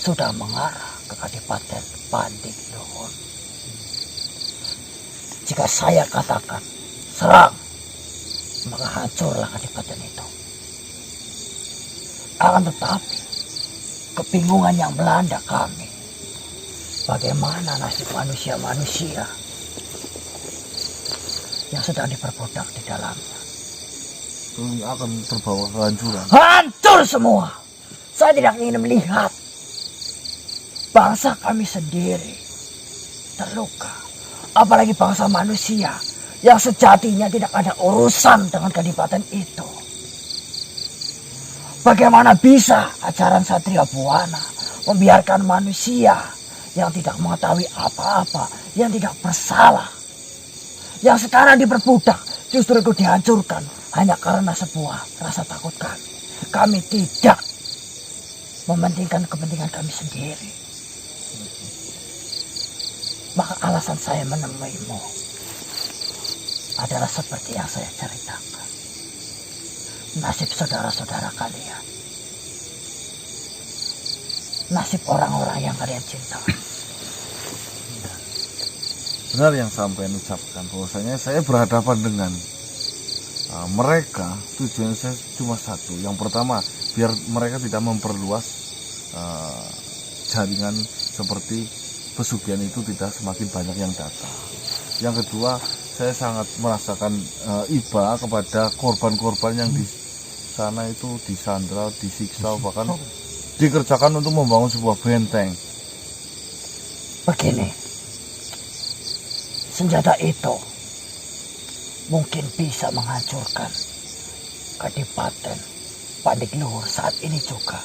sudah mengarah ke Kadipaten Pandik Luhur. Jika saya katakan serang, maka hancurlah kadipaten itu. Akan tetapi kebingungan yang melanda kami, bagaimana nasib manusia-manusia yang sedang diperbudak di dalamnya. Akan terbawa kehancuran. Hancur semua. Saya tidak ingin melihat bangsa kami sendiri terluka. Apalagi bangsa manusia yang sejatinya tidak ada urusan dengan kadipaten itu. Bagaimana bisa ajaran Satria Buana membiarkan manusia yang tidak mengetahui apa-apa, yang tidak bersalah, yang sekarang diperbudak, justru itu dihancurkan hanya karena sebuah rasa takut kami. Kami tidak mementingkan kepentingan kami sendiri. Maka alasan saya menemuimu adalah seperti yang saya ceritakan. Nasib saudara-saudara kalian. Nasib orang-orang yang kalian cintai. Benar yang sampean ucapkan, bahwasanya saya berhadapan dengan mereka. Tujuan saya cuma satu. Yang pertama, biar mereka tidak memperluas jaringan seperti pesugihan itu, tidak semakin banyak yang datang. Yang kedua, saya sangat merasakan iba kepada korban-korban yang di sana itu disandra, disiksa, bahkan dikerjakan untuk membangun sebuah benteng. Begini, senjata itu mungkin bisa menghancurkan Kadipaten Pandik Luhur saat ini juga.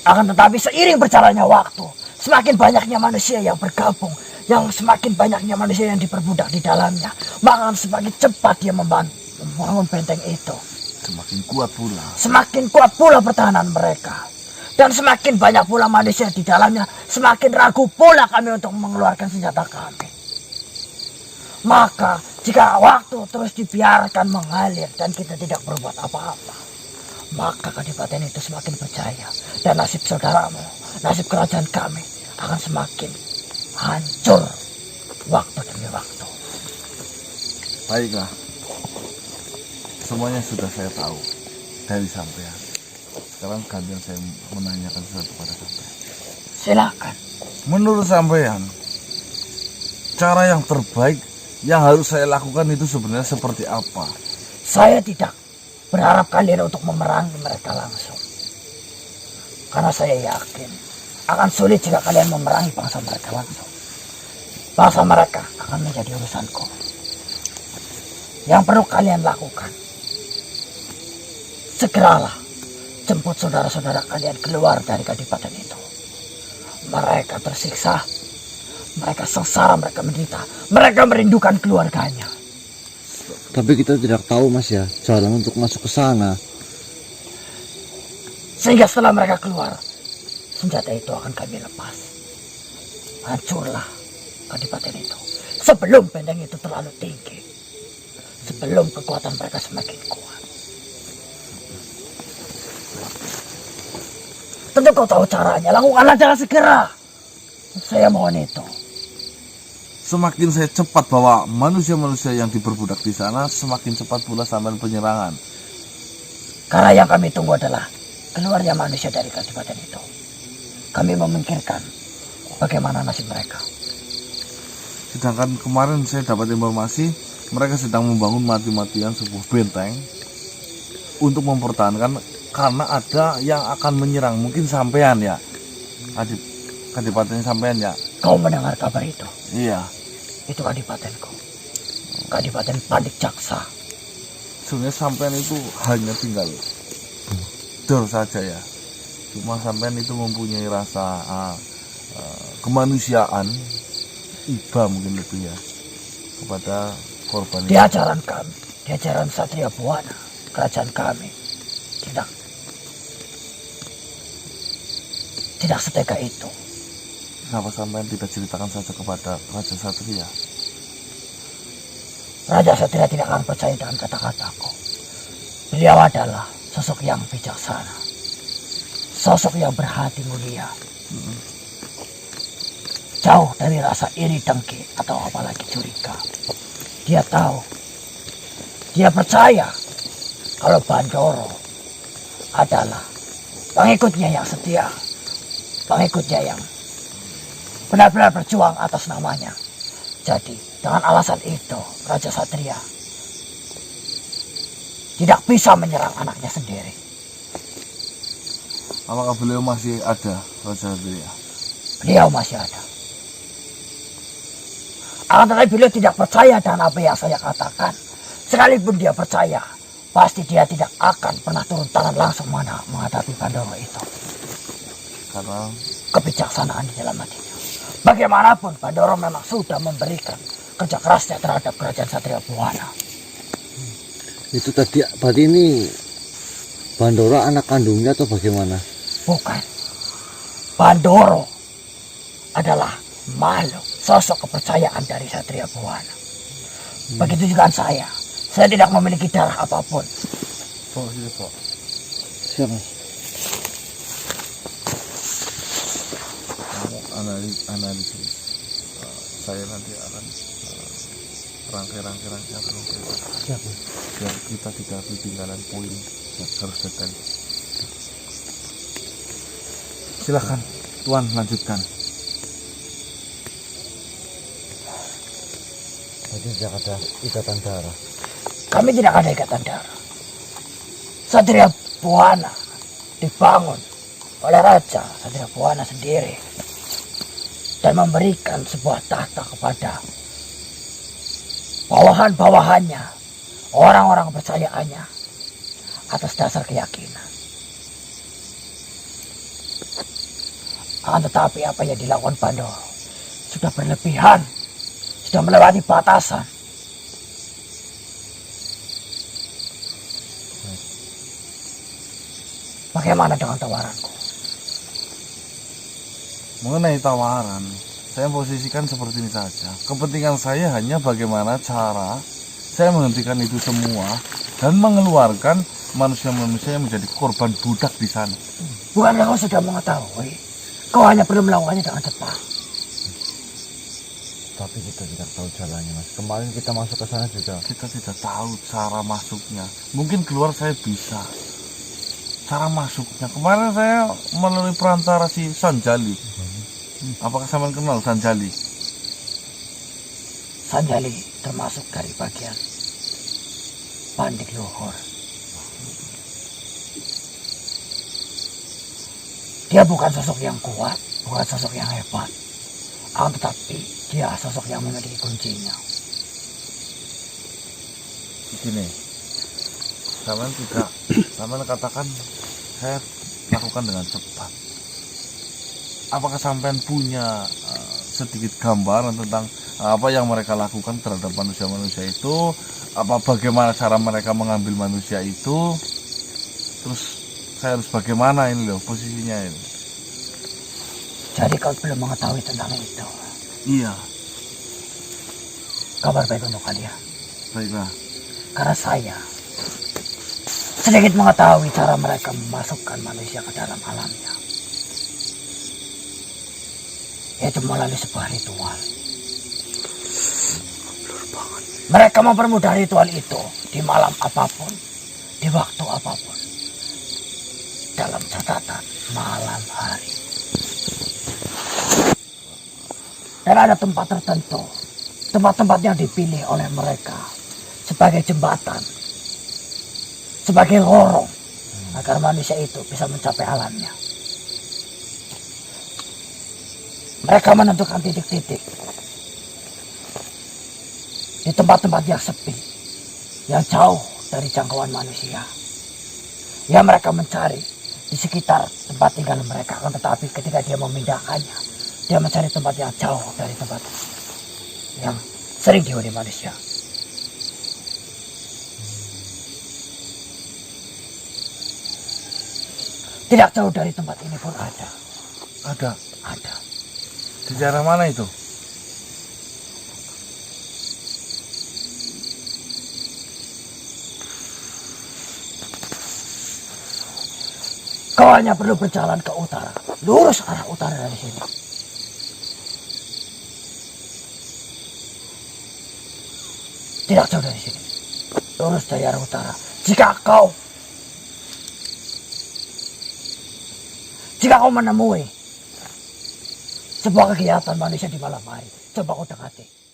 Akan tetapi seiring berjalannya waktu, semakin banyaknya manusia yang bergabung, yang semakin banyaknya manusia yang diperbudak di dalamnya, maka semakin cepat dia membangun benteng itu. Semakin kuat pula. Semakin kuat pula pertahanan mereka. Dan semakin banyak pula manusia di dalamnya, semakin ragu pula kami untuk mengeluarkan senjata kami. Maka jika waktu terus dibiarkan mengalir dan kita tidak berbuat apa-apa, maka kadipaten itu semakin berjaya. Dan nasib saudaramu, nasib kerajaan kami akan semakin hancur waktu demi waktu. Baiklah, semuanya sudah saya tahu dari sampean. Sekarang gantian saya menanyakan sesuatu pada sampean. Silakan. Menurut sampean, cara yang terbaik yang harus saya lakukan itu sebenarnya seperti apa? Saya tidak berharap kalian untuk memerangi mereka langsung. Karena saya yakin akan sulit jika kalian memerangi bangsa mereka langsung. Bangsa mereka akan menjadi urusanku. Yang perlu kalian lakukan, segeralah jemput saudara-saudara kalian keluar dari kadipaten itu. Mereka tersiksa, mereka sengsara, mereka menderita, mereka merindukan keluarganya. Tapi kita tidak tahu Mas ya, jalan untuk masuk ke sana. Sehingga setelah mereka keluar, senjata itu akan kami lepas. Hancurlah kadipaten itu sebelum benteng itu terlalu tinggi, sebelum kekuatan mereka semakin kuat. Tentu kau tahu caranya, lakukanlah dengan segera. Saya mohon itu. Semakin saya cepat bawa manusia-manusia yang diperbudak di sana, semakin cepat pula sampai penyerangan. Karena yang kami tunggu adalah keluarnya manusia dari kadipaten itu. Kami memikirkan bagaimana nasib mereka. Sedangkan kemarin saya dapat informasi mereka sedang membangun mati-matian sebuah benteng untuk mempertahankan, karena ada yang akan menyerang. Mungkin sampean ya, kadipaten sampean ya. Kau mendengar kabar itu? Iya. Itu kadipatenku, Kadipaten Pandik Jaksa. Sebenarnya sampean itu hanya tinggal dor saja ya. Cuma sampean itu mempunyai rasa kemanusiaan, iba mungkin lebih ya, kepada korban. Di ajaran kami, di ajaran Satria Buana, kerajaan kami tidak setega itu. Kenapa sampean tidak ceritakan saja kepada Raja Satria? Raja Satria tidak akan percaya dengan kata-kataku. Beliau adalah sosok yang bijaksana, sosok yang berhati mulia. Jauh dari rasa iri dengki atau apalagi curiga. Dia tahu, dia percaya kalau Bandoro adalah pengikutnya yang setia, pengikutnya yang benar-benar berjuang atas namanya. Jadi dengan alasan itu Raja Satria tidak bisa menyerang anaknya sendiri. Apakah beliau masih ada, Raja Satria? Beliau masih ada. Akan tetapi beliau tidak percaya dengan apa yang saya katakan. Sekalipun dia percaya, pasti dia tidak akan pernah turun tangan langsung menghadapi Bandoro itu. Karena Kebijaksanaan di dalam hatinya. Bagaimanapun Bandoro memang sudah memberikan kerja kerasnya terhadap kerajaan Satria Buwana. Itu tadi berarti ini Bandoro anak kandungnya atau bagaimana? Bukan. Bandoro adalah makhluk, sosok kepercayaan dari Satria Buwana. Begitu juga saya. Saya tidak memiliki darah apapun. Pak, sini Pak. Siap, Mas. Kamu analisis. Saya nanti akan rangkai dulu. Siap, Mas. Biar kita tidak ketinggalan poin yang harus detail. Silakan, Tuan, lanjutkan. Tadi tidak ada ikatan darah. Kami tidak ada ikatan darah. Satria Buwana dibangun oleh Raja Satria Buwana sendiri dan memberikan sebuah tahta kepada bawahan-bawahannya, orang-orang kepercayaannya atas dasar keyakinan. Akan tetapi apa yang dilakukan Bandoro sudah berlebihan, sudah melewati batasan. Bagaimana dengan tawaranku? Mengenai tawaran, saya posisikan seperti ini saja. Kepentingan saya hanya bagaimana cara saya menghentikan itu semua dan mengeluarkan manusia-manusia yang menjadi korban budak di sana. Bukankah kau sudah mengetahui? Kau hanya perlu melakukannya dengan cepat. Tapi kita tidak tahu jalannya, Mas. Kemarin kita masuk ke sana juga. Kita tidak tahu cara masuknya. Mungkin keluar saya bisa. Cara masuknya. Kemarin saya melalui perantara si Sanjali. Apakah sampean kenal Sanjali? Sanjali termasuk dari bagian Pandik Luhur. Dia bukan sosok yang kuat, bukan sosok yang hebat. Tetapi dia sosok yang memiliki kuncinya. Begini, sampean katakan saya lakukan dengan cepat. Apakah sampean punya sedikit gambaran tentang apa yang mereka lakukan terhadap manusia-manusia itu? Apa bagaimana cara mereka mengambil manusia itu? Terus saya harus bagaimana ini loh posisinya ini? Jadi kau belum mengetahui tentang itu. Iya, Kabar baik untuk kalian. baiklah. Karena saya sedikit mengetahui cara mereka memasukkan manusia ke dalam alamnya. Yaitu melalui sebuah ritual. Mereka mempermudah ritual itu di malam apapun, di waktu apapun. Dalam catatan malam hari. Dan ada tempat tertentu, tempat-tempat yang dipilih oleh mereka sebagai jembatan, sebagai lorong agar manusia itu bisa mencapai alamnya. Mereka menentukan titik-titik di tempat-tempat yang sepi, yang jauh dari jangkauan manusia. Ya, mereka mencari di sekitar tempat tinggal mereka, akan tetapi ketika dia memindahkannya, dia mencari tempat yang jauh dari tempat yang sering dihuni manusia. Tidak jauh dari tempat ini pun ada. Ada. Ada. Di daerah mana itu? Kau hanya perlu berjalan ke utara. Lurus arah utara dari sini. Tidak jauh dari sini. Lurus dari arah utara. Jika kau menemui sebuah kegiatan manusia di malam hari, coba kau dekati.